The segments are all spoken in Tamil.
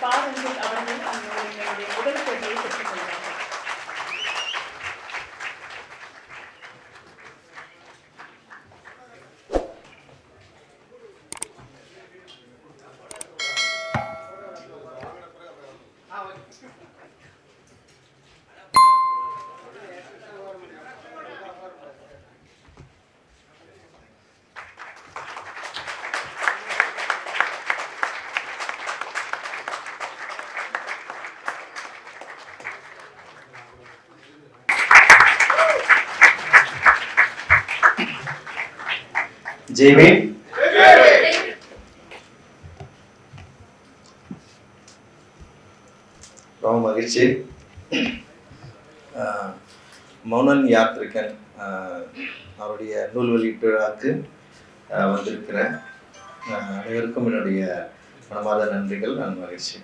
பா ரஞ்சித் அவர்கள் அவர்களுடைய முதல் போட்டியை பெற்றுக் கொள்வார்கள். ஜெய்வே ரொம்ப மகிழ்ச்சி. மௌனன் யாத்ரிகன் அவருடைய நூல் வெளியீட்டு விழாவுக்கு வந்திருக்கிற அனைவருக்கும் என்னுடைய மனமார்ந்த நன்றிகள். நான் மகிழ்ச்சி.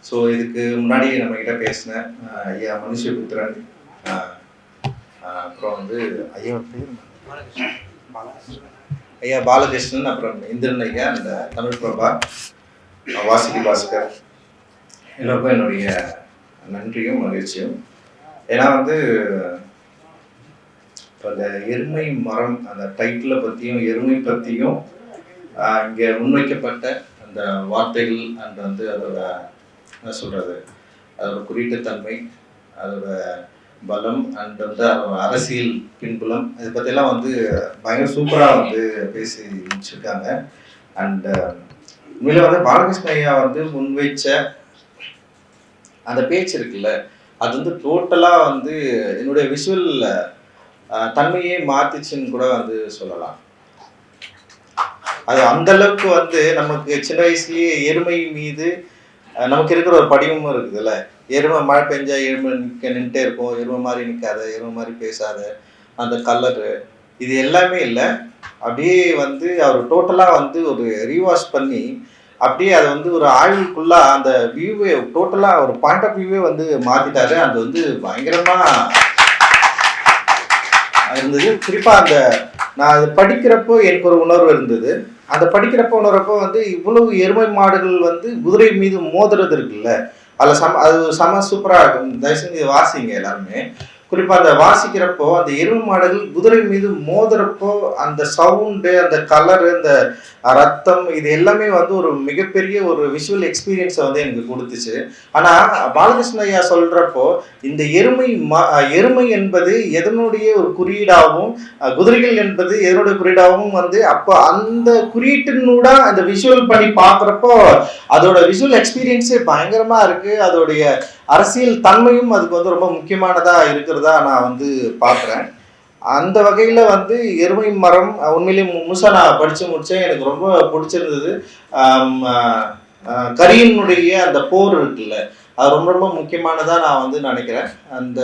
ஸோ இதுக்கு முன்னாடி நம்ம கிட்ட பேசின ஐயா மனுஷபுத்திரன், அப்புறம் வந்து ஐயா பாலகிருஷ்ணன், அப்புறம் இந்திரன் ஐயா, அந்த தமிழ் பிரபா, வாசுகி பாஸ்கர், எல்லாருக்கும் என்னுடைய நன்றியும் மகிழ்ச்சியும். ஏன்னா வந்து இப்போ அந்த எருமை மரம் அந்த டைட்டிலை பற்றியும் எருமை பற்றியும் இங்கே முன்வைக்கப்பட்ட அந்த வார்த்தைகள் அண்ட் வந்து அதோட என்ன சொல்கிறது, அதோட குறியீட்டுத்தன்மை, அதோட பலம் அண்ட் வந்து அரசியல் பின்புலம், இதை பற்றியெல்லாம் வந்து பயங்கர சூப்பராக வந்து பேசி முடிச்சிருக்காங்க. அண்ட் உண்மையில வந்து பாலகிருஷ்ண ஐயா வந்து முன்வைச்ச அந்த பேச்சு இருக்குல்ல, அது வந்து டோட்டலாக வந்து என்னுடைய விஷுவல் தன்மையே மாற்றிச்சுன்னு கூட வந்து சொல்லலாம். அது அந்த அளவுக்கு வந்து நமக்கு சின்ன வயசுலேயே எருமை மீது நமக்கு இருக்கிற ஒரு படிவமும் இருக்குதுல்ல. எருமை மழை பெஞ்சா எருமை நின்றுட்டே இருக்கும், எருமை மாதிரி நிற்காத, எருமை மாதிரி பேசாத, அந்த கலரு, இது எல்லாமே இல்லை. அப்படியே வந்து அவர் டோட்டலாக வந்து ஒரு ரீவாஷ் பண்ணி அப்படியே அதை வந்து ஒரு ஆய்வுக்குள்ளே அந்த வியூவே டோட்டலாக ஒரு பாயிண்ட் ஆஃப் வியூவே வந்து மாற்றிட்டாரு. அது வந்து பயங்கரமாக இருந்தது. குறிப்பாக அந்த நான் அது படிக்கிறப்போ எனக்கு ஒரு உணர்வு இருந்தது. அந்த படிக்கிறப்போ உணர்றப்போ வந்து இவ்வளவு எருமை மாடுகள் வந்து குதிரை மீது மோதுறது இருக்குல்ல, அதில் அது செம சூப்பராக இருக்கும். தயவு செஞ்சு வாசிங்க எல்லாருமே. குறிப்பாக அந்த வாசிக்கிறப்போ அந்த எருமை மாடுகள் குதிரை மீது மோதுறப்போ அந்த சவுண்டு, அந்த கலரு, அந்த ரத்தம், இது எல்லாமே வந்து ஒரு மிகப்பெரிய ஒரு விஷுவல் எக்ஸ்பீரியன்ஸை வந்து எனக்கு கொடுத்துச்சு. ஆனால் பாலகிருஷ்ண ஐயா சொல்கிறப்போ இந்த எருமை என்பது எதனுடைய ஒரு குறியீடாகவும் குதிரைகள் என்பது எதனுடைய குறியீடாகவும் வந்து அப்போ அந்த குறியீட்டினூட அந்த விஷுவல் பண்ணி பார்க்குறப்போ அதோட விஷுவல் எக்ஸ்பீரியன்ஸே பயங்கரமாக இருக்குது. அதோடைய அரசியல் தன்மையும் அதுக்கு வந்து ரொம்ப முக்கியமானதாக இருக்கிறதா நான் வந்து பார்க்குறேன். அந்த வகையில் வந்து எருமை மரம் உண்மையிலேயே முழுசா நான் படித்து முடித்தேன். எனக்கு ரொம்ப பிடிச்சிருந்தது. கரியனுடைய அந்த போர் இருக்குல்ல, அது ரொம்ப ரொம்ப முக்கியமானதாக நான் வந்து நினைக்கிறேன். அந்த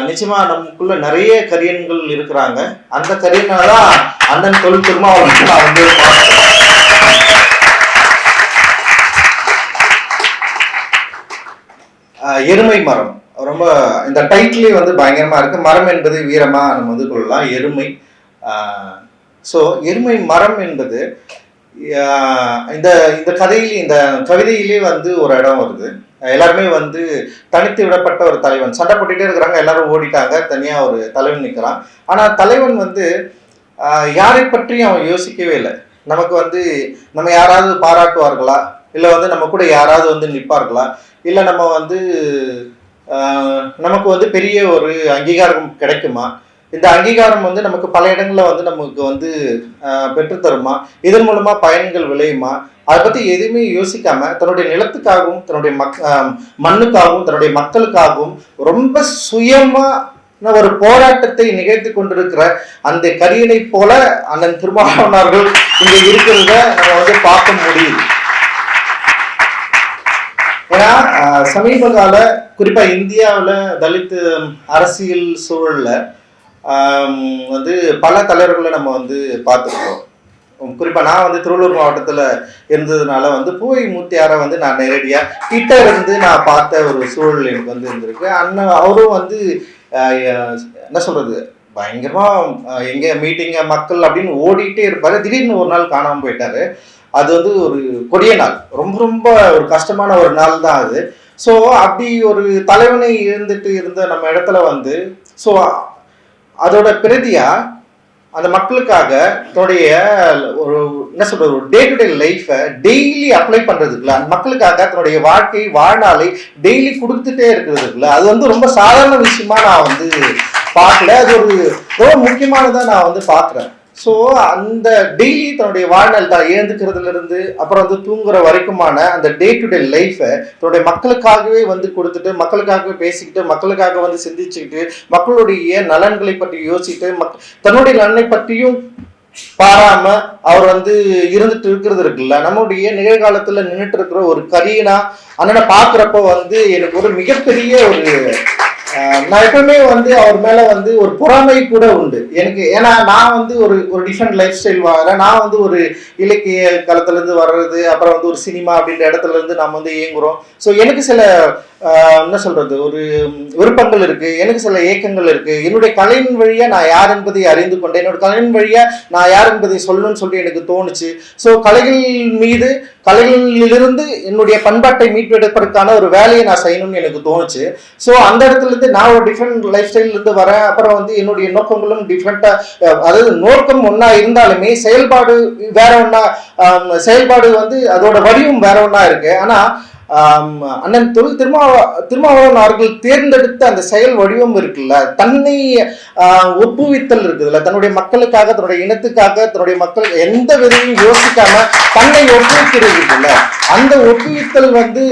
நிச்சயமாக நமக்குள்ள நிறைய கரியன்கள் இருக்கிறாங்க. அந்த கரியனால தான் அண்ணன் தொழில் திருமாவளவன் நான் வந்து எருமை மரம் ரொம்ப இந்த டைட்டிலே வந்து பயங்கரமா இருக்கு. மரம் என்பது வீரமா நம்ம வந்து கொள்ளலாம். எருமை. ஸோ எருமை மரம் என்பது இந்த இந்த கதையிலே இந்த கவிதையிலே வந்து ஒரு இடம் வருது. எல்லாருமே வந்து தனித்து விடப்பட்ட ஒரு தலைவன், சண்டை போட்டுட்டே இருக்கிறாங்க, எல்லாரும் ஓடிட்டாங்க, தனியா ஒரு தலைவன் நிற்கிறான். ஆனா தலைவன் வந்து யாரை பற்றியும் அவன் யோசிக்கவே இல்லை. நமக்கு வந்து நம்ம யாராவது பாராட்டுவார்களா, இல்லை வந்து நம்ம கூட யாராவது வந்து நிற்பார்களா, இல்லை நம்ம வந்து நமக்கு வந்து பெரிய ஒரு அங்கீகாரம் கிடைக்குமா, இந்த அங்கீகாரம் வந்து நமக்கு பல இடங்களில் வந்து நமக்கு வந்து பெற்றுத்தருமா, இதன் மூலமா பயன்கள் விளையுமா, அதை பற்றி எதுவுமே யோசிக்காம தன்னுடைய நிலத்துக்காகவும் தன்னுடைய மண்ணுக்காகவும் தன்னுடைய மக்களுக்காகவும் ரொம்ப சுயமா ஒரு போராட்டத்தை நிகழ்த்தி கொண்டிருக்கிற அந்த கரியனை போல அண்ணன் திருமாவளவன் அவர்கள் இங்க இருக்கிறத நம்ம வந்து பார்க்க முடியுது. ஏன்னா சமீப கால குறிப்பா இந்தியாவில் தலித் அரசியல் சூழல்ல வந்து பல தலைவர்களை நம்ம வந்து பார்த்துருக்கோம். குறிப்பா நான் வந்து திருவள்ளூர் மாவட்டத்துல இருந்ததுனால வந்து பூவை மூர்த்தியாரை வந்து நான் நேரடியா கிட்ட இருந்து நான் பார்த்த ஒரு சூழல் எனக்கு வந்து இருந்திருக்கு. அண்ணன் அவரும் வந்து என்ன சொல்றது, பயங்கரமா எங்க மீட்டிங்க மக்கள் அப்படின்னு ஓடிட்டே இருப்பாரு. திடீர்னு ஒரு நாள் காணாம போயிட்டாரு. அது வந்து ஒரு கொடிய நாள், ரொம்ப ரொம்ப ஒரு கஷ்டமான ஒரு நாள் தான் அது. ஸோ அப்படி ஒரு தலைவனை இருந்துட்டு இருந்த நம்ம இடத்துல வந்து ஸோ அதோட பிரதியா அந்த மக்களுக்காக தன்னுடைய ஒரு என்ன சொல்றது ஒரு டே டு டே லைஃபை டெய்லி அப்ளை பண்றதுக்குல அந்த மக்களுக்காக தன்னுடைய வாழ்க்கை வாழ்நாளை டெய்லி கொடுத்துட்டே இருக்கிறதுக்குல அது வந்து ரொம்ப சாதாரண விஷயமா நான் வந்து பார்க்கல. அது ஒரு ரொம்ப முக்கியமானதா நான் வந்து பார்க்குறேன். ஸோ அந்த டெய்லி தன்னுடைய வாழ்நாள் தான் எழுந்துக்கிறதுல இருந்து அப்புறம் வந்து தூங்குற வரைக்குமான அந்த டே டு டே லைஃபை தன்னுடைய மக்களுக்காகவே வந்து கொடுத்துட்டு மக்களுக்காகவே பேசிக்கிட்டு மக்களுக்காக வந்து சிந்திச்சுக்கிட்டு மக்களுடைய நலன்களை பற்றி யோசிச்சுட்டு தன்னுடைய நலனை பற்றியும் பாராம அவர் வந்து இருந்துட்டு இருக்கிறது இருக்குல்ல, நம்முடைய நிகழ்காலத்துல நின்றுட்டு இருக்கிற ஒரு கரியனா அண்ணனை பாக்குறப்ப வந்து எனக்கு ஒரு மிகப்பெரிய ஒரு நான் எப்பவுமே வந்து அவர் மேல வந்து ஒரு பொறாமை கூட உண்டு எனக்கு. ஏன்னா நான் வந்து ஒரு ஒரு டிஃப்ரெண்ட் லைஃப் ஸ்டைல் வாங்குறேன். நான் வந்து ஒரு இலக்கிய களத்துல இருந்து வர்றது அப்புறம் வந்து ஒரு சினிமா அப்படின்ற இடத்துல இருந்து நம்ம வந்து இயங்குறோம். ஸோ எனக்கு சில என்ன சொல்றது ஒரு விருப்பங்கள் இருக்கு, எனக்கு சில ஏக்கங்கள் இருக்கு. என்னுடைய கலையின் வழியா நான் யார் என்பதை அறிந்து கொண்டேன். என்னோட கலையின் வழியா நான் யார் என்பதை சொல்லணும்னு சொல்லி எனக்கு தோணுச்சு. ஸோ கலைகள் மீது கலைகளிலிருந்து என்னுடைய பண்பாட்டை மீட்டெடுப்பதற்கான ஒரு வேலையை நான் செய்யணும்னு எனக்கு தோணுச்சு. ஸோ அந்த இடத்துல இருந்து நான் ஒரு டிஃப்ரெண்ட் லைஃப் ஸ்டைல்ல இருந்து வரேன். அப்புறம் வந்து என்னுடைய நோக்கங்களும் டிஃப்ரெண்டா, அதாவது நோக்கம் ஒன்னா இருந்தாலுமே செயல்பாடு வேற ஒன்னா, செயல்பாடு வந்து அதோட வடிவம் வேற ஒன்னா இருக்கு. ஆனா அண்ணன் தொல் திருமாவளவன் அவர்கள் தேர்ந்தெடுத்த அந்த செயல் வடிவம் இருக்குல்ல, தன்னை ஒப்புவித்தல் இருக்குதுல்ல, தன்னுடைய மக்களுக்காக தன்னுடைய இனத்துக்காக தன்னுடைய மக்கள் எந்த விதையும் யோசிக்காம தன்னை ஒப்புவிக்கிறது இருக்குல்ல, அந்த ஒப்புவித்தல் வந்து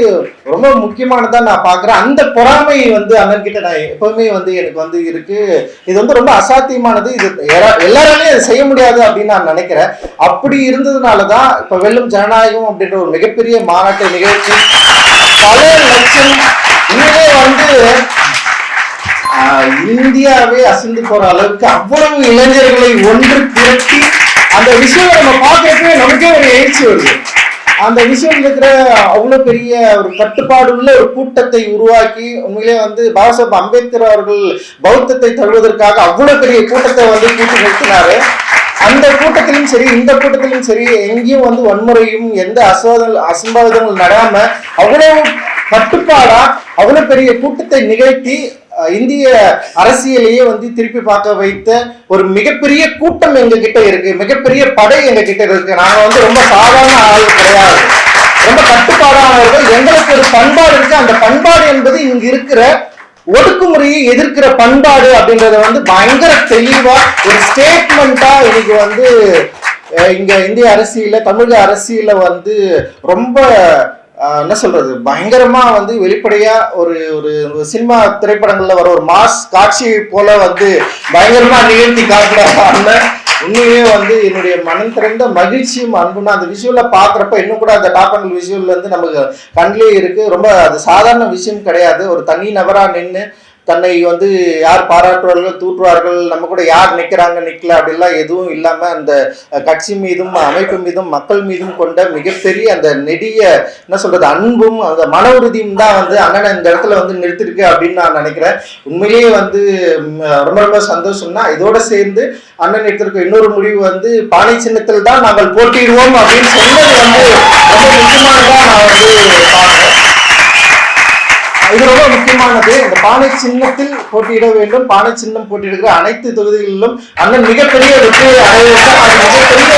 ரொம்ப முக்கியமானதா நான் பாக்குறேன். அந்த பொறாமை வந்து அண்ணன் கிட்ட நான் எப்பவுமே வந்து எனக்கு வந்து இருக்கு. இது வந்து ரொம்ப அசாத்தியமானது, இது எல்லாராலையும் அதை செய்ய முடியாது அப்படின்னு நான் நினைக்கிறேன். அப்படி இருந்ததுனாலதான் இப்ப வெல்லும் ஜனநாயகம் அப்படின்ற ஒரு மிகப்பெரிய மாநாட்டை நிகழ்ச்சி பல லட்சம் உண்மையே வந்து இந்தியாவே அசந்து போற அளவுக்கு அவ்வளவு இளைஞர்களை ஒன்று திரட்டி அந்த விஷயம் நம்ம பார்க்கறதுக்கு நமக்கே ஒரு எழுச்சி வருது. அந்த விஷயம் இருக்கிற அவ்வளவு பெரிய ஒரு கட்டுப்பாடு உள்ள ஒரு கூட்டத்தை உருவாக்கி உண்மையிலே வந்து பாபா சாஹேப் அம்பேத்கர் அவர்கள் பௌத்தத்தை தழுவதற்காக அவ்வளவு பெரிய கூட்டத்தை வந்து கூட்டி நிறுத்தினாரு. அந்த கூட்டத்திலும் சரி இந்த கூட்டத்திலும் சரி எங்கேயும் வந்து வன்முறையும் எந்த அசம்பாவிதங்கள் நடாம அவ்வளவு கட்டுப்பாடா அவ்வளவு பெரிய கூட்டத்தை நிகழ்த்தி இந்திய அரசியலையே வந்து திருப்பி பார்க்க வைத்த ஒரு மிகப்பெரிய கூட்டம் எங்க கிட்ட இருக்கு, மிகப்பெரிய படை எங்க கிட்ட இருக்கு. நாங்க வந்து ரொம்ப சாதாரண ஆள் கிடையாது, ரொம்ப கட்டுப்பாடானவர்கள். எங்களுக்கு ஒரு பண்பாடு இருக்கு. அந்த பண்பாடு என்பது இங்க இருக்கிற ஒடுக்குமுறையை எதிர்க்கிற பண்பாடு அப்படின்றத வந்து பயங்கர தெளிவா ஒரு ஸ்டேட்மெண்டா இன்னைக்கு வந்து இங்க இந்திய அரசியல தமிழக அரசியல வந்து ரொம்ப என்ன சொல்றது பயங்கரமா வந்து வெளிப்படையா ஒரு ஒரு சினிமா திரைப்படங்கள்ல வர ஒரு மாஸ் காட்சி போல வந்து பயங்கரமா நிகழ்த்தி காட்டுறாங்க. உண்மையே வந்து என்னுடைய மனம் திறந்த மகிழ்ச்சியும் அன்புனா அந்த விஷுவல பாக்குறப்ப இன்னும் கூட அந்த டாப் அண்ட் விஷுவல்ல இருந்து நமக்கு கண்ணிலே இருக்கு. ரொம்ப அது சாதாரண விஷயம் கிடையாது. ஒரு தனி நபரா நின்று தன்னை வந்து யார் பாராட்டுவார்கள் தூற்றுவார்கள், நம்ம கூட யார் நிற்கிறாங்க நிற்கல அப்படிலாம் எதுவும் இல்லாம அந்த கட்சி மீதும் அமைப்பு மீதும் மக்கள் மீதும் கொண்ட மிகப்பெரிய அந்த நெடிய என்ன சொல்றது அன்பும் அந்த மன உறுதியும் தான் வந்து அண்ணனை இந்த இடத்துல வந்து நிறுத்திருக்கு அப்படின்னு நான் நினைக்கிறேன். உண்மையிலேயே வந்து ரொம்ப ரொம்ப சந்தோஷம்னா இதோட சேர்ந்து அண்ணன் எடுத்திருக்க இன்னொரு முடிவு வந்து பானை சின்னத்தில் தான் நாங்கள் போட்டிடுவோம் அப்படின்னு சொன்னது வந்து ரொம்ப முக்கியமானதா நான் வந்து பார்க்கிறேன். இது ரொம்ப முக்கியமானது. இந்த பானை சின்னத்தில் போட்டியிட வேண்டும். பானை சின்னம் போட்டியிடுகிற அனைத்து தொகுதிகளிலும் அண்ணன் மிகப்பெரிய வெற்றி அடைய வேண்டும். அது மிகப்பெரிய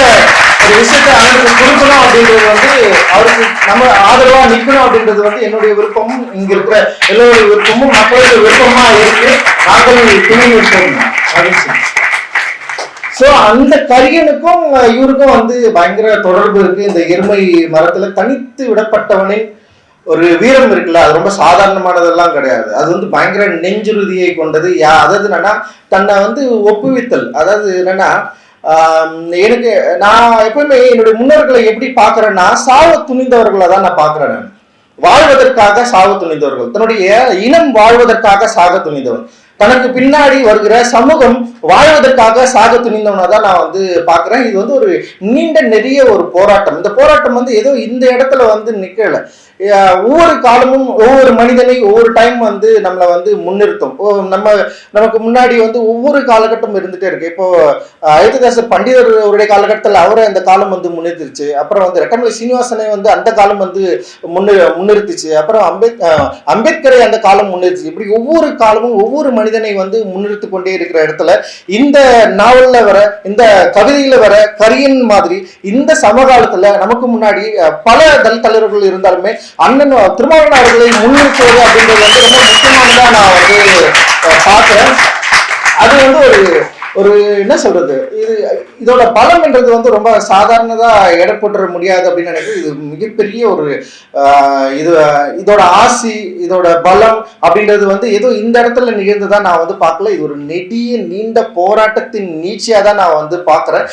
ஒரு விஷயத்தை அண்ணனுக்கு கொடுக்கணும் அப்படின்றது வந்து அவருக்கு நம்ம ஆதரவா நிற்கணும் அப்படின்றது வந்து என்னுடைய விருப்பமும் இங்க இருக்கிற எல்லோருடைய விருப்பமும் மக்களுடைய விருப்பமா இருக்கு. நாங்கள் துணை விருப்பம் மகிழ்ச்சி. ஸோ அந்த கரியனுக்கும் இவருக்கும் வந்து பயங்கர தொடர்பு இருக்கு. இந்த எருமை மரத்துல தனித்து விடப்பட்டவனின் ஒரு வீரம் இருக்குல்ல, அது ரொம்ப சாதாரணமானதெல்லாம் கிடையாது. அது வந்து பயங்கர நெஞ்சுறுதியை கொண்டது. அதாவது என்னன்னா தன்னை வந்து ஒப்புவித்தல். அதாவது என்னன்னா எனக்கு நான் எப்பவுமே என்னுடைய முன்னோர்களை எப்படி பாக்குறேன்னா சாவ துணிந்தவர்களை தான் நான் பாக்குறேன். நான் வாழ்வதற்காக சாவ துணிந்தவர்கள், தன்னுடைய இனம் வாழ்வதற்காக சாக துணிந்தவன், தனக்கு பின்னாடி வருகிற சமூகம் வாழ்வதற்காக சாக துணிந்தவனா தான் நான் வந்து பாக்குறேன். இது வந்து ஒரு நீண்ட நெறிய ஒரு போராட்டம். இந்த போராட்டம் வந்து ஏதோ இந்த இடத்துல வந்து நிக்கல. ஒவ்வொரு காலமும் ஒவ்வொரு மனிதனை ஒவ்வொரு டைம் வந்து நம்மளை வந்து முன்னிறுத்தும். நமக்கு முன்னாடி வந்து ஒவ்வொரு காலகட்டம் இருந்துட்டே இருக்கு. இப்போ அயோத்திதாசர் பண்டிதருடைய காலகட்டத்தில் அவரை அந்த காலம் வந்து முன்னிறுத்திருச்சு. அப்புறம் வந்து ரெட்டமலை சீனிவாசனை வந்து அந்த காலம் வந்து முன்னிறுத்திச்சு. அப்புறம் அம்பேத்கரை அந்த காலம் முன்னிறுத்திச்சு. இப்படி ஒவ்வொரு காலமும் ஒவ்வொரு மனிதனை வந்து முன்னிறுத்தி கொண்டே இருக்கிற இடத்துல இந்த நாவல்ல வர, இந்த கவிதையில வர கரியன் மாதிரி இந்த சமகாலத்துல நமக்கு முன்னாடி பல தலித் தலைவர்கள் இருந்தாலுமே அண்ணன் திருமாவளவன் அவர்களை முன்னிறுத்துவது அப்படின்றது வந்து ரொம்ப முக்கியமானதா நான் வந்து பார்க்கிறேன். அது வந்து ஒரு என்ன சொல்றது, இதோட பலம் என்றது வந்து ரொம்ப சாதாரணதா எடை போட்டுற முடியாது அப்படின்னு நினைக்கிறேன். இது மிகப்பெரிய ஒரு இதோட ஆசி, இதோட பலம் அப்படின்றது வந்து ஏதோ இந்த இடத்துல நிகழ்ந்ததா நான் வந்து பார்க்கல. இது ஒரு நெடிய நீண்ட போராட்டத்தின் நீட்சியா தான் நான் வந்து பார்க்கிறேன்.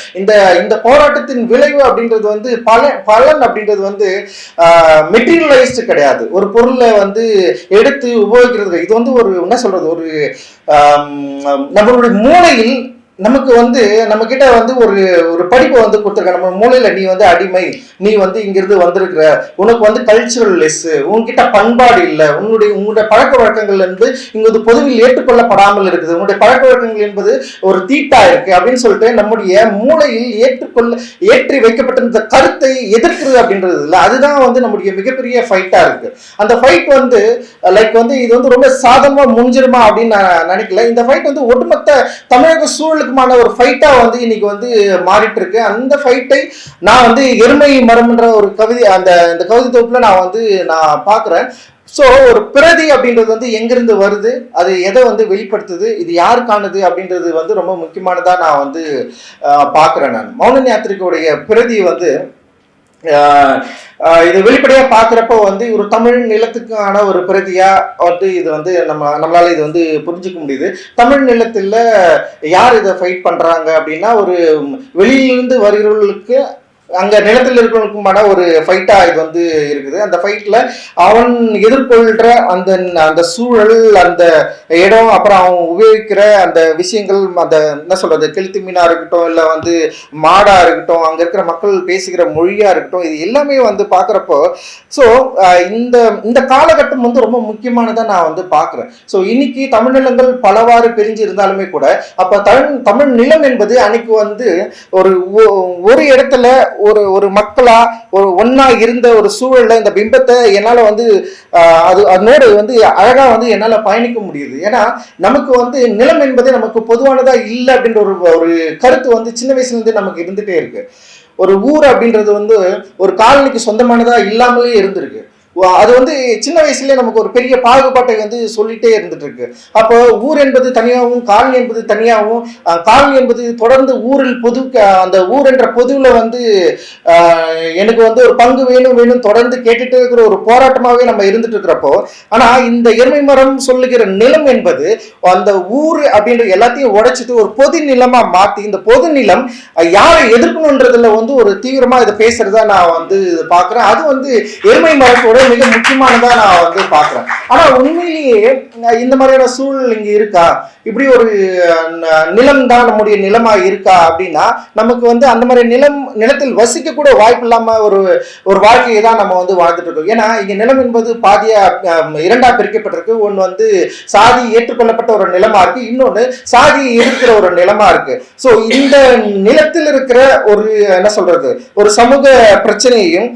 இந்த போராட்டத்தின் விளைவு அப்படின்றது வந்து பலன் அப்படின்றது வந்து மெட்டீரியலைஸ்டு கிடையாது. ஒரு பொருளை வந்து எடுத்து உபயோகிக்கிறது. இது வந்து ஒரு என்ன சொல்றது, ஒரு நம்மளுடைய மூளையில் நமக்கு வந்து நம்ம கிட்ட வந்து ஒரு படிப்பை வந்து கொடுத்துருக்க. நம்ம மூளையில நீ வந்து அடிமை, நீ வந்து இங்கிருந்து வந்திருக்கிற, உனக்கு வந்து கல்ச்சுரல் லெஸ், உன்கிட்ட பண்பாடு இல்லை, உங்களுடைய பழக்க வழக்கங்கள் என்பது இங்க வந்து பொதுவில் ஏற்றுக்கொள்ளப்படாமல் இருக்குது, உங்களுடைய பழக்க வழக்கங்கள் என்பது ஒரு தீட்டா இருக்கு அப்படின்னு சொல்லிட்டு நம்முடைய மூளையில் ஏற்றி வைக்கப்பட்ட இந்த கருத்தை எதிர்க்கிறது அப்படின்றது இல்லை. அதுதான் வந்து நம்முடைய மிகப்பெரிய ஃபைட்டா இருக்கு. அந்த ஃபைட் வந்து லைக் வந்து இது வந்து ரொம்ப சாதகமா முடிஞ்சிருமா அப்படின்னு நான் நினைக்கல. இந்த ஃபைட் வந்து ஒட்டுமொத்த தமிழக சூழலுக்கு ஒரு ஃபைட்டா வந்து இன்னைக்கு வந்து மாறிட்டு இருக்கு. அந்த ஃபைட்டை நான் வந்து எருமை மரம்ன்ற ஒரு கவிதை, இந்த கவிதை தொகுப்புல நான் பாக்குறேன். ஸோ ஒரு பிரதி அப்படின்றது வந்து எங்கிருந்து வருது, அது எதை வந்து வெளிப்படுத்துது, இது யாருக்கானது அப்படின்றது வந்து ரொம்ப முக்கியமானதா நான் வந்து பாக்குறேன். நான் மௌன யாத்திரிகையுடைய பிரதி வந்து இது வெளிப்படையா பாக்குறப்ப வந்து ஒரு தமிழ் நிலத்துக்கான ஒரு பிரதியா வந்து இது வந்து நம்மளால இது வந்து புரிஞ்சுக்க முடியுது. தமிழ் நிலத்துல யார் இதை ஃபைட் பண்றாங்க அப்படின்னா, ஒரு வெளியிலிருந்து வருகிறவர்களுக்கு அங்க நிலத்தில் இருக்கிறவனுக்குமான ஒரு ஃபைட்டா இது வந்து இருக்குது. அந்த ஃபைட்ல அவன் எதிர்கொள்ற அந்த சூழல், அந்த இடம், அப்புறம் அவன் உபயோகிக்கிற அந்த விஷயங்கள், அந்த என்ன சொல்றது, கெளுத்தி மீனா இருக்கட்டும், இல்லை வந்து மாடா இருக்கட்டும், அங்க இருக்கிற மக்கள் பேசுகிற மொழியா இருக்கட்டும், இது எல்லாமே வந்து பாக்குறப்போ ஸோ இந்த காலகட்டம் வந்து ரொம்ப முக்கியமானதா நான் வந்து பாக்குறேன். ஸோ இன்னைக்கு தமிழ் நிலங்கள் பலவாறு பிரிஞ்சு இருந்தாலுமே கூட அப்ப தமிழ் நிலம் என்பது அன்னைக்கு வந்து ஒரு இடத்துல ஒரு மக்களா ஒன்னா இருந்த ஒரு சூழல்ல இந்த பிம்பத்தை என்னால வந்து அதனோடு வந்து அழகா வந்து என்னால பயணிக்க முடியுது. ஏன்னா நமக்கு வந்து நிலம் என்பது நமக்கு பொதுவானதா இல்லை அப்படின்ற ஒரு கருத்து வந்து சின்ன வயசுல இருந்து நமக்கு இருந்துட்டே இருக்கு. ஒரு ஊர் அப்படின்றது வந்து ஒரு காலனிக்கு சொந்தமானதா இல்லாமலே இருந்திருக்கு. அது வந்து சின்ன வயசுலயே நமக்கு ஒரு பெரிய பாகுபாட்டை வந்து சொல்லிட்டே இருந்துட்டு இருக்கு. அப்போ ஊர் என்பது தனியாகவும் காலனி என்பது தனியாகவும், காலனி என்பது தொடர்ந்து ஊரில் அந்த ஊர் என்ற பொதுவில் வந்து எனக்கு வந்து ஒரு பங்கு வேணும் தொடர்ந்து கேட்டுட்டு இருக்கிற ஒரு போராட்டமாவே நம்ம இருந்துட்டு இருக்கிறப்போ, ஆனா இந்த எருமை மரம் சொல்லுகிற நிலம் என்பது அந்த ஊர் அப்படின்ற எல்லாத்தையும் உடைச்சிட்டு ஒரு பொது நிலமா மாத்தி, இந்த பொது நிலம் யாரை எதிர்க்கணுன்றதுல வந்து ஒரு தீவிரமா இதை பேசுறதா நான் வந்து பாக்குறேன். அது வந்து எருமை மரத்தோட மிக முக்கியமானதா நான் வந்து பாக்குறேன். ஆனா உண்மையிலேயே இந்த மாதிரியான சூழல் இங்க இருக்கா, இப்படி ஒரு நிலம் தான் நம்முடைய நிலமா இருக்கா அப்படின்னா நமக்கு வந்து அந்த மாதிரி நிலத்தில் வசிக்க கூட வாய்ப்பு இல்லாம ஒரு வாழ்க்கையை தான் நம்ம வந்து வாழ்ந்துட்டு இருக்கோம். ஏன்னா இங்க நிலம் என்பது பாதியா இரண்டா பிரிக்கப்பட்டிருக்கு. ஒன்று வந்து சாதி ஏற்றுக்கொள்ளப்பட்ட ஒரு நிலமா இருக்கு, இன்னொன்னு சாதி இருக்கிற ஒரு நிலமா இருக்கு. ஸோ இந்த நிலத்தில் இருக்கிற ஒரு என்ன சொல்றது, ஒரு சமூக பிரச்சனையையும்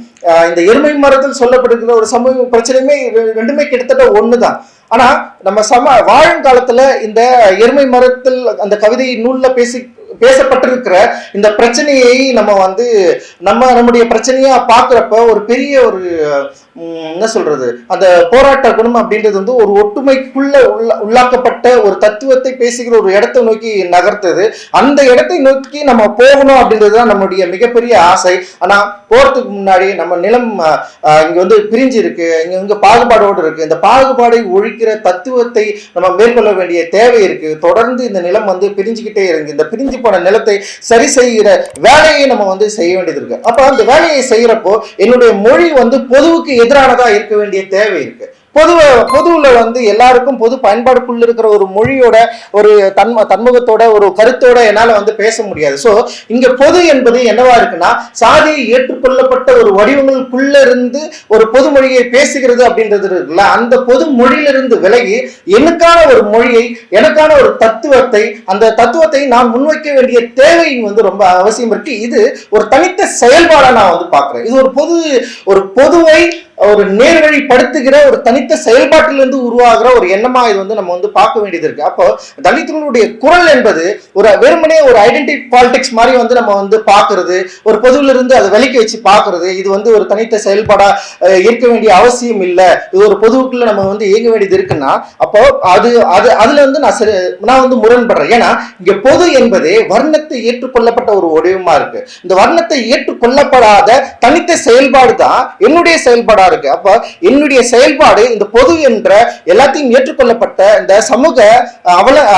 இந்த எருமை மரத்தில் சொல்லப்பட்டிருக்கிற ஒரு சமூக பிரச்சனையுமே ரெண்டுமே கிட்டத்தட்ட ஒண்ணுதான். ஆனா நம்ம வாழும் காலத்துல இந்த எருமை மரத்தில் அந்த கவிதை நூல்ல பேசப்பட்டிருக்கிற இந்த பிரச்சனையை நம்முடைய பிரச்சனையா பாக்குறப்ப ஒரு பெரிய ஒரு என்ன சொல்றது, அந்த போராட்ட குணம் அப்படின்றது வந்து ஒரு ஒற்றுமைக்குள்ள உள்ளாக்கப்பட்ட ஒரு தத்துவத்தை பேசுகிற ஒரு இடத்தை நோக்கி நகர்த்தது. அந்த இடத்தை நோக்கி நம்ம போகணும் அப்படின்றதுதான் நம்முடைய மிகப்பெரிய ஆசை. ஆனா போறதுக்கு முன்னாடி நம்ம நிலம் இங்க வந்து பிரிஞ்சு இருக்கு, இங்க பாகுபாடோடு இருக்கு. இந்த பாகுபாடை ஒழிக்கிற தத்துவத்தை நம்ம மேற்கொள்ள வேண்டிய தேவை இருக்கு. தொடர்ந்து இந்த நிலம் வந்து பிரிஞ்சுக்கிட்டே இருக்கு. இந்த பிரிஞ்சு போன நிலத்தை சரி செய்கிற வேலையை நம்ம வந்து செய்ய வேண்டியது இருக்கு. அப்ப அந்த வேலையை செய்யறப்போ என்னுடைய மொழி வந்து பொதுவுக்கு எதிரானதா இருக்க வேண்டிய தேவை இருக்கு. பொதுவுல வந்து எல்லாருக்கும் பொது பயன்பாடுக்குள்ள இருக்கிற ஒரு மொழியோட ஒரு தன்முகத்தோட ஒரு கருத்தோட என்னால வந்து பேச முடியாது. சோ இங்க பொது என்பது என்னவா இருக்குன்னா, சாதியை ஏற்றுக்கொள்ளப்பட்ட ஒரு வடிவங்களுக்குள்ள இருந்து ஒரு பொது மொழியை பேசுகிறது அப்படின்றது இருக்குல்ல, அந்த பொது மொழியிலிருந்து விலகி எனக்கான ஒரு மொழியை, எனக்கான ஒரு தத்துவத்தை, அந்த தத்துவத்தை நான் முன்வைக்க வேண்டிய தேவை வந்து ரொம்ப அவசியம் இருக்கு. இது ஒரு தனித்த செயல்பாடா நான் வந்து பாக்குறேன். இது ஒரு பொதுவை ஒரு நேர்வழிப்படுத்துகிற ஒரு தனித்த செயல்பாட்டிலிருந்து உருவாகிற ஒரு எண்ணமா இது வந்து நம்ம வந்து பார்க்க வேண்டியது இருக்கு. அப்போ தலித்துகளுடைய குரல் என்பது ஒரு வெறுமனே ஒரு ஐடென்டிட்டி பாலிடிக்ஸ் மாதிரி வந்து நம்ம வந்து பாக்குறது, ஒரு பொதுவில இருந்து அதை விலக்கி வச்சு பாக்குறது, இது வந்து ஒரு தனித்த செயல்பாடா இருக்க வேண்டிய அவசியம் இல்லை. இது ஒரு பொதுவுக்குள்ள நம்ம வந்து இயங்க வேண்டியது இருக்குன்னா, அப்போ அதுல வந்து நான் வந்து முரண்படுறேன். ஏன்னா இங்க பொது என்பதே வர்ணத்தை ஏற்றுக்கொள்ளப்பட்ட ஒரு வடிவமா இருக்கு. இந்த வர்ணத்தை ஏற்றுக்கொள்ளப்படாத தனித்த செயல்பாடு தான் என்னுடைய செயல்பாடா இருக்கு. அப்ப என்னுடைய செயல்பாடு இந்த பொது என்ற எல்லாத்தையும் ஏற்றுக்கொள்ளப்பட்ட இந்த சமூக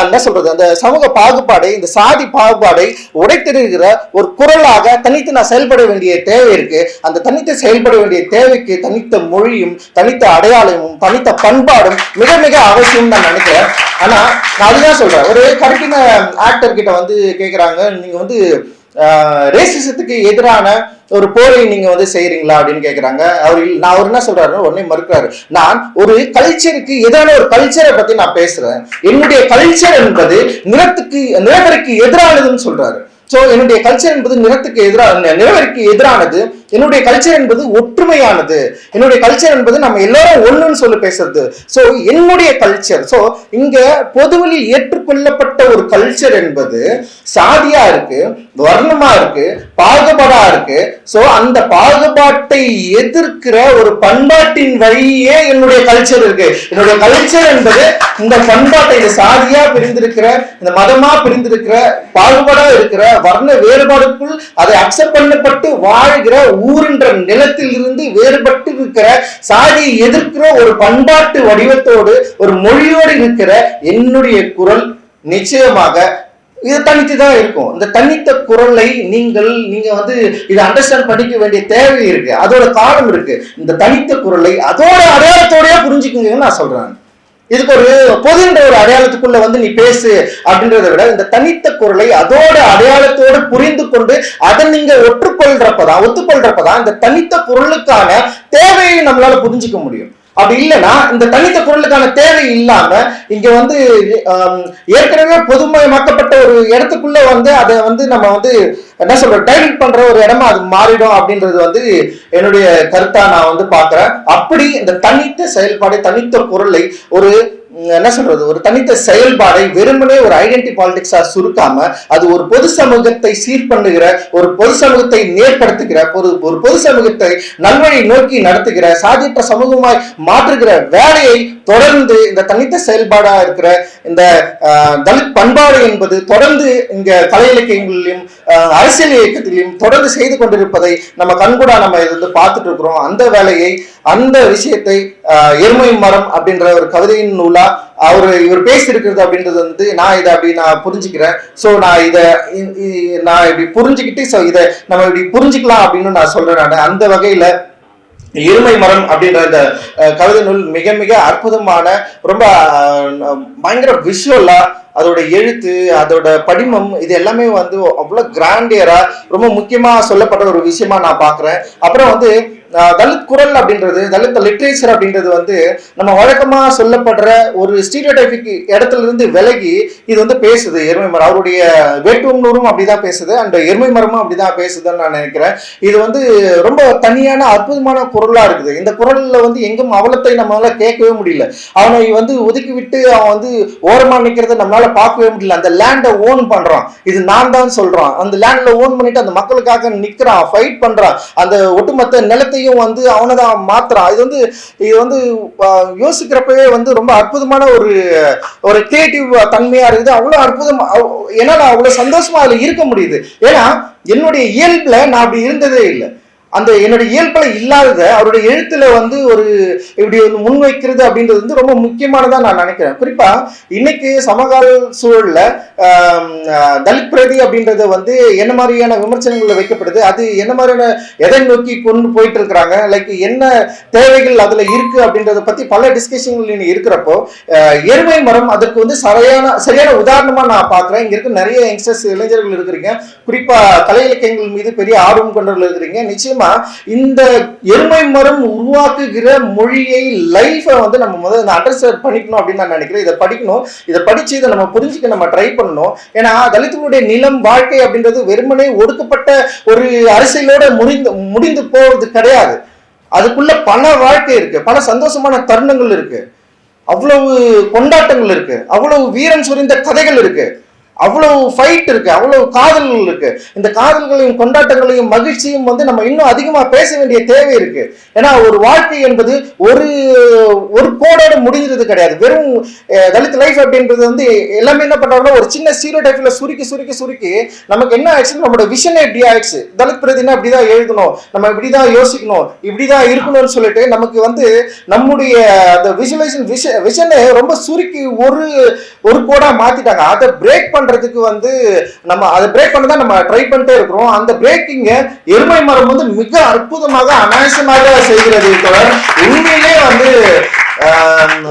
என்ன சொல்றது, அந்த சமூக பாகுபாடை, இந்த சாதி பாகுபாடை உடைத்தெறிகிற ஒரு குரலாக தனித்து நான் செயல்பட வேண்டிய தேவை இருக்கு. அந்த தனித்து செயல்பட வேண்டிய தேவைக்கு தனித்த மொழியும், தனித்த அடையாளமும், தனித்த பண்பாடும் மிக மிக அவசியம் நான் நினைக்கிறேன். ஆனா நான் அதுதான் சொல்றேன். ஒரு கருப்பின ஆக்டர் கிட்ட வந்து கேக்குறாங்க, நீங்க வந்து ரேசிசத்துக்கு எதிரான ஒரு போரை நீங்க வந்து செய்யறீங்களா அப்படின்னு கேக்குறாங்க. அவர் என்ன சொல்றாரு, உடனே மறுக்கிறாரு, நான் ஒரு கல்ச்சருக்கு எதிரான ஒரு கல்ச்சரை பத்தி நான் பேசுறேன், என்னுடைய கல்ச்சர் என்பது நிறவருக்கு எதிரானதுன்னு சொல்றாரு. சோ என்னுடைய கல்ச்சர் என்பது நிறவருக்கு எதிரானது, என்னுடைய கல்ச்சர் என்பது ஒற்றுமையானது, என்னுடைய கல்ச்சர் என்பது நம்ம எல்லாரும் ஒண்ணுன்னு சொல்லி பேசுறது. சோ என்னுடைய கல்ச்சர், சோ இங்க பொதுவெளியில் ஏற்றுக்கொள்ளப்பட்ட ஒரு கல்ச்சர் என்பது சாதியா இருக்கு, வர்ணமா இருக்கு, பாகுபாடா இருக்கு. சோ அந்த பாகுபாட்டை எதிர்க்கிற ஒரு பண்பாட்டின் வழியே என்னுடைய கல்ச்சர் இருக்கு. என்னுடைய கல்ச்சர் என்பது இந்த பண்பாட்டை, இந்த சாதியா பிரிந்திருக்கிற, இந்த மதமா பிரிந்திருக்கிற, பாகுபாடா இருக்கிற வர்ண வேறுபாடுக்குள் அதை அக்செப்ட் பண்ணப்பட்டு வாழ்கிற ஊரின்ற நிலத்தில் இருந்து வேறுபட்டு இருக்கிற, சாதியை எதிர்க்கிற ஒரு பண்பாட்டு வடிவத்தோடு ஒரு மொழியோடு இருக்கிற என்னுடைய குரல் நிச்சயமாக இது தனித்து தான் இருக்கும். இந்த தனித்த குரலை நீங்க வந்து இதை அண்டர்ஸ்டாண்ட் பண்ணிக்க வேண்டிய தேவை இருக்கு, அதோட காலம் இருக்கு. இந்த தனித்த குரலை அதோட அடையாளத்தோடய புரிஞ்சுக்குங்கன்னு நான் சொல்றேன். இதுக்கு ஒரு பொதுன்ற ஒரு அடையாளத்துக்குள்ள வந்து நீ பேசு அப்படின்றத விட, இந்த தனித்த குரலை அதோட அடையாளத்தோடு புரிந்து கொண்டு அதை நீங்க ஒத்துக்கொள்றப்பதான் இந்த தனித்த குரலுக்கான தேவையை நம்மளால புரிஞ்சுக்க முடியும். அப்படி இல்லைன்னா இந்த தனித்த குரலுக்கான தேவை இல்லாம இங்க வந்து ஏற்கனவே பொதுமயமாக்கப்பட்ட ஒரு இடத்துக்குள்ள வந்து அதை வந்து நம்ம வந்து என்ன சொல்றோம், டைல்யூட் பண்ற ஒரு இடமா அது மாறிடும் அப்படின்றது வந்து என்னுடைய கருத்தா நான் வந்து பாக்குறேன். அப்படி இந்த தனித்த செயல்பாடு, தனித்த குரலை ஒரு என்ன சொல்றது, ஒரு தனித்த செயல்பாடை வெறுமனே ஒரு ஐடென்டி பாலிடிக்ஸா சுருக்காம அது ஒரு பொது சமூகத்தை சீர் பண்ணுகிற, ஒரு பொது சமூகத்தை நேர்படுத்துகிற, ஒரு பொது சமூகத்தை நல்வழி நோக்கி நடத்துகிற, சாதியற்ற சமூகமாய் மாற்றுகிற வேலையை தொடர்ந்து இந்த தனித்த செயல்பாடா இருக்கிற இந்த தலித் பண்பாடு என்பது தொடர்ந்து இங்க கலை இலக்கியங்களிலும் அரசியல் இயக்கத்திலும் தொடர்ந்து செய்து கொண்டிருப்பதை நம்ம கண்கூடா நம்ம இது வந்து பார்த்துட்டு இருக்கிறோம். அந்த வேலையை, அந்த விஷயத்தை எருமை மரம் அப்படின்ற ஒரு கவிதையின் நூலா இவர் பேசி இருக்கிறது அப்படின்றது வந்து நான் இதை அப்படி நான் புரிஞ்சுக்கிறேன். சோ நான் இப்படி புரிஞ்சுக்கிட்டு இதை நம்ம இப்படி புரிஞ்சுக்கலாம் அப்படின்னு நான் சொல்றேன். அந்த வகையில எருமை மரம் அப்படின்ற இந்த கவிதை நூல் மிக மிக அற்புதமான, ரொம்ப பயங்கர விஷுவலா, அதோட எழுத்து, அதோட படிமம், இது எல்லாமே வந்து அவ்வளவு கிராண்டியரா ரொம்ப முக்கியமா சொல்லப்பட்ட ஒரு விஷயமா நான் பாக்குறேன். அப்புறம் வந்து தலித் குரல் அப்படின்றது, தலித் லிட்ரேச்சர் அப்படின்றது வந்து நம்ம வழக்கமா சொல்லப்படுற ஒரு ஸ்டீரியோடைபிக் இடத்துல இருந்து விலகி இது வந்து பேசுது. எருமை மரம் அவருடைய வேட்டுவனூரும் அப்படிதான் பேசுது, அந்த எருமை மரமும் அப்படிதான் பேசுதுன்னு நான் நினைக்கிறேன். இது வந்து ரொம்ப தனியான அற்புதமான குரலா இருக்குது. இந்த குரல்ல வந்து எங்கும் அவலத்தை நம்மளால கேட்கவே முடியல. அவனை வந்து ஒதுக்கி விட்டு அவன் வந்து ஓரமா நிக்கிறத நம்மளால பார்க்கவே முடியல. அந்த லேண்டை ஓன் பண்றான், இது நான் தான் சொல்றான். அந்த லேண்ட்ல ஓன் பண்ணிட்டு அந்த மக்களுக்காக நிக்கிறான், ஃபைட் பண்றான், அந்த ஒட்டுமொத்த நிலத்தை வந்து அவனதான் மாத்துறான். இது வந்து யோசிக்கிறப்பவே வந்து ரொம்ப அற்புதமான ஒரு கிரியேட்டிவ் தன்மையா இருக்குது. அவ்வளவு அற்புதம், ஏன்னா நான் அவ்வளவு சந்தோஷமா அதுல இருக்க முடியுது. ஏன்னா என்னுடைய இயல்புல நான் அப்படி இருந்ததே இல்லை. அந்த என்னுடைய இயல்புல இல்லாதத அவருடைய எழுத்துல வந்து ஒரு இப்படி ஒரு முன்வைக்கிறது அப்படின்றது வந்து ரொம்ப முக்கியமானதா நான் நினைக்கிறேன். குறிப்பா இன்னைக்கு சமகால சூழல்ல தலித் பிரதி அப்படின்றது வந்து என்ன மாதிரியான விமர்சனங்கள்ல வைக்கப்படுது, அது என்ன மாதிரியான எதை நோக்கி கொண்டு போயிட்டு இருக்கிறாங்க, லைக் என்ன தேவைகள் அதுல இருக்கு அப்படின்றத பத்தி பல டிஸ்கஷன்கள் இருக்கிறப்போ எருமை மரம் அதற்கு வந்து சரியான உதாரணமா நான் பாக்குறேன். இங்க இருக்க நிறைய யங்ஸ்டர்ஸ் இளைஞர்கள் இருக்கிறீங்க, குறிப்பா கலை இலக்கியங்கள் மீது பெரிய ஆர்வம் கொண்டவர்கள் இருக்கிறீங்க. நிச்சயமா இந்த எருமை மரம் உருவாக்குகிற மொழியை லைஃபை வந்து நம்ம முதல்ல அண்டர்ஸ்டாண்ட் பண்ணிக்கணும் அப்படின்னு நான் நினைக்கிறேன். இதை படிக்கணும், இதை படிச்சு இதை நம்ம புரிஞ்சுக்க நம்ம ட்ரை பண்ணணும். ஏன்னா தலித்துடைய நிலம் வாழ்க்கை அப்படின்றது வெறுமனே ஒடுக்கப்பட்ட ஒரு அரசியலோட முடிந்து போவது கிடையாது. அதுக்குள்ள பல வாழ்க்கை இருக்கு, பல சந்தோஷமான தருணங்கள் இருக்கு, அவ்வளவு கொண்டாட்டங்கள் இருக்கு, அவ்வளவு வீரம் சுரிந்த கதைகள் இருக்கு, அவ்வளவு ஃபைட் இருக்கு, அவ்வளவு காதல்கள் இருக்கு. இந்த காதல்களையும் கொண்டாட்டங்களையும் மகிழ்ச்சியும் வந்து நம்ம இன்னும் அதிகமா பேச வேண்டிய தேவை இருக்கு. ஏன்னா ஒரு வாழ்க்கை என்பது ஒரு கோடோட முடிஞ்சது கிடையாது. வெறும் தலித் லைஃப் அப்படின்றது வந்து எல்லாமே என்ன பண்றாங்கன்னா ஒரு சின்ன ஸ்டீரியோடைப்ல சுருக்கி நமக்கு என்ன ஆயிடுச்சு, நம்மளோட விஷனே இப்படி ஆயிடுச்சு. தலித் பிரதினா இப்படிதான் எழுதணும், நம்ம இப்படிதான் யோசிக்கணும், இப்படிதான் இருக்கணும்னு சொல்லிட்டு நமக்கு வந்து நம்முடைய அந்த விஷனை ரொம்ப சுருக்கி ஒரு கோடா மாத்திட்டாங்க. அதை பிரேக் பண்றதுக்கு வந்து நம்ம அதை பிரேக் பண்ணதான் நம்ம ட்ரை பண்ணிட்டே இருக்கிறோம். அந்த பிரேக்கிங்க எருமை மரம் வந்து மிக அற்புதமாக அனாயசமாக செய்கிறது. உண்மையிலே வந்து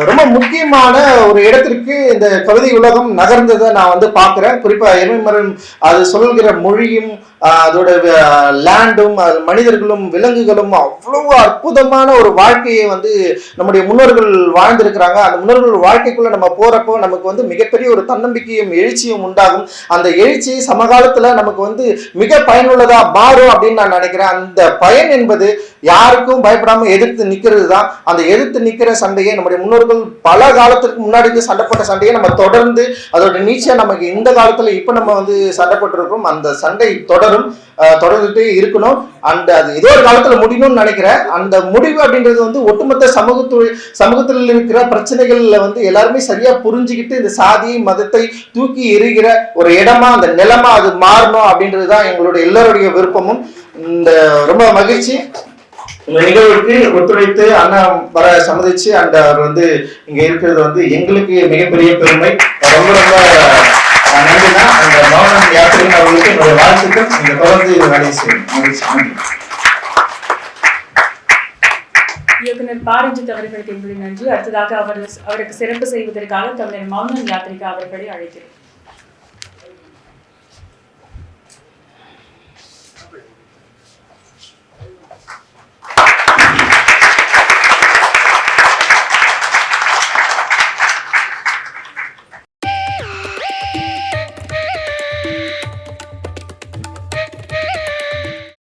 ரொம்ப முக்கியமான ஒரு இடத்திற்கு இந்த கவிதை உலகம் நகர்ந்ததை நான் வந்து பார்க்கிறேன். குறிப்பா எருமை மரம் அது சொல்கிற மொழியும் அதோட லேண்டும் மனிதர்களும் விலங்குகளும் அவ்வளவு அற்புதமான ஒரு வாழ்க்கையை வந்து நம்முடைய முன்னோர்கள் வாழ்ந்திருக்கிறாங்க. அந்த முன்னோர்கள் வாழ்க்கைக்குள்ள நம்ம போறப்போ நமக்கு வந்து மிகப்பெரிய ஒரு தன்னம்பிக்கையும் எழுச்சியும் உண்டாகும். அந்த எழுச்சி சமகாலத்துல நமக்கு வந்து மிக பயனுள்ளதா மாறும் அப்படின்னு நான் நினைக்கிறேன். அந்த பயன் என்பது யாருக்கும் பயப்படாம எதிர்த்து நிக்கிறது தான். அந்த எதிர்த்து நிக்கிற சண்டையை நம்முடைய முன்னோர்கள் பல காலத்திற்கு முன்னாடி இருந்து சண்டைப்பட்ட சண்டையை நம்ம தொடர்ந்து அதோட நீச்சா நமக்கு இந்த காலத்துல இப்ப நம்ம வந்து சண்டைப்பட்டு இருக்கோம். அந்த சண்டை தொடர்ந்துட்டு இருக்கணும். அந்த அது ஏதோ ஒரு காலத்துல முடியணும்னு நினைக்கிறேன். அந்த முடிவு அப்படின்றது வந்து ஒட்டுமொத்த சமூகத்தில் இருக்கிற பிரச்சனைகள்ல வந்து எல்லாருமே சரியா புரிஞ்சுக்கிட்டு இந்த சாதி மதத்தை தூக்கி எறிகிற ஒரு இடமா அந்த நிலமா அது மாறணும் அப்படின்றதுதான் எங்களுடைய எல்லாருடைய விருப்பமும். இந்த ரொம்ப மகிழ்ச்சி இந்த நிகழ்வுக்கு ஒத்துழைத்து அண்ணா வர சம்மதிச்சு அந்த அவர் வந்து இங்க இருக்கிறது வந்து எங்களுக்கு மிகப்பெரிய பெருமை. ரொம்ப நன்றினா அந்த மௌனம் யாத்திரை அவர்களுக்கு என்னுடைய வாழ்த்துக்கள். நீங்க தொடர்ந்து இது வேலையை செய்யணும். இயக்குனர் பாரஞ்சித் அவர்களுக்கு எங்களுடைய நன்றி. அடுத்ததாக அவருக்கு சிறப்பு செய்வதற்காக தமிழர் மௌனம் யாத்திரிகா அவர்களை அழைக்கிறோம்.